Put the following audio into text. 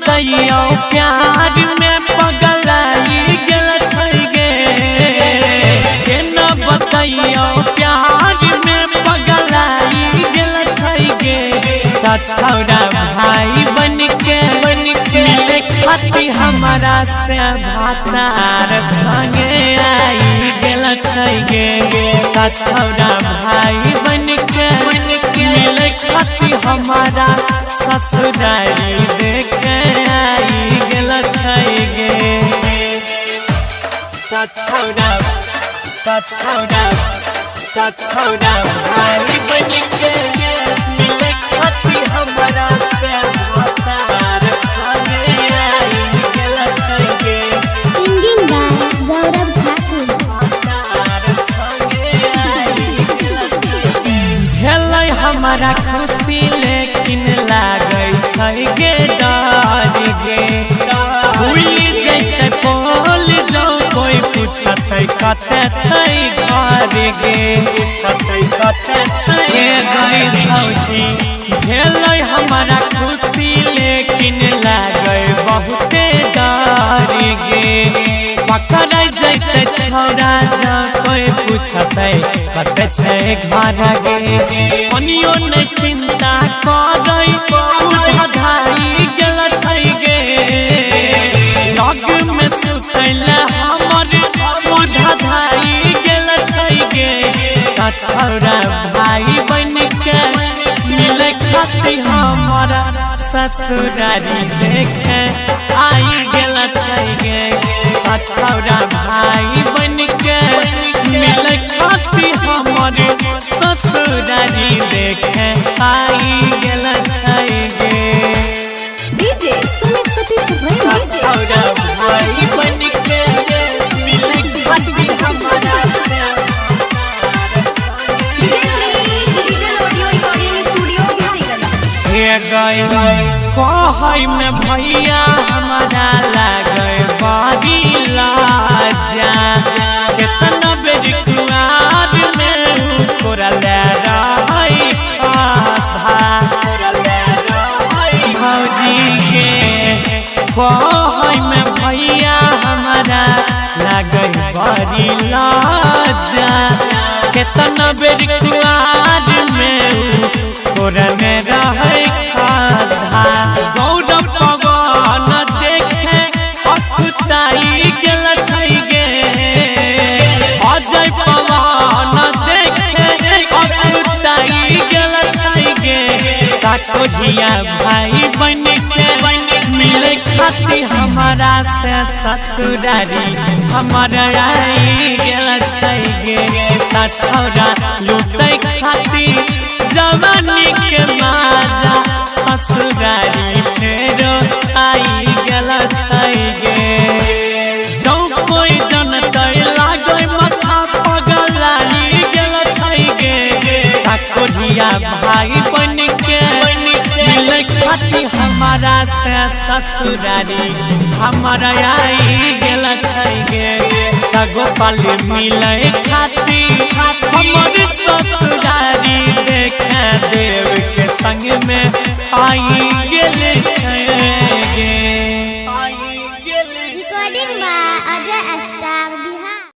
बताइयो प्यार में पगलाई गेल छै गे के न बताइयो प्यार में पगलाई गेल छै गे ता छौरा भाई बन के मिले खाती हमारा से भातार संगे आई गेल छै गे ता छौरा भाई बन के मिले खाती हमारा ससुरारी देखे आई गेल छै गे ता छौरा भाई बन के मिले खाती हमारा से भातार संगे आई गेल छै गे सिंगिंग बाय गौरव ठाकुर भातार संगे आई गेल छै गे भेलै हमारा खुशी लेकिन लागै छै गे डर गे भूल जैते बोल जाओ कोई पूछतै कते छै घर गे पूछतै कते छै गई भौजी भेलै हमारा खुशी लेकिन लागै बहुते डर गे पकड़ै जैते छौरा जा कोई पूछतै कते छै घर गे कनियो नै चिंता करै धाई गेल छै गे लग में सुतैले हमर मोढ़ा धाई गेल छै गे ता छौरा भाई बन के मिले खाती हमारा ससुरारी देखे आई गेल छै गे ता छौरा भाई बन के मिले खाती हमर ससुरारी देखे आई गेल छै गे डीजे सुमित सतीश भाई छौरा भाई बन के मिले खाती हमारा से डिजिटल ऑडियो रिकॉर्डिंग स्टूडियो हे गई कहै में भैया हमारा लागे बारी लाजा केतना बेर कुआर में तोरा ले रहै खाधा भौजी के कहै में भैया हमारा लागे बारी लाजा केतना बेर कुआर में तोरा में रहै खाधा गौरव पवन देखे अकुताई गेल छै गे अजय पवन देखे अकुताई गेल छै गे ता कोढ़िया भाई बन के मिले खाती हमारा से ससुरारी हमारा आई गेल छै गे ता छौरा लूटै खाती जवानी के माजा ससुरारी फेरो आई गेल छै गे जौ कोई जनतै लागै माथा पगलाई गेल छै गे ता कोढ़िया भाई बन के मिले खाती हमारा से ससुरारी हमारा आई गेल छै गे ता गोपाल मिले खाती हमर ससुरारी देखे देव के संग में आई गेल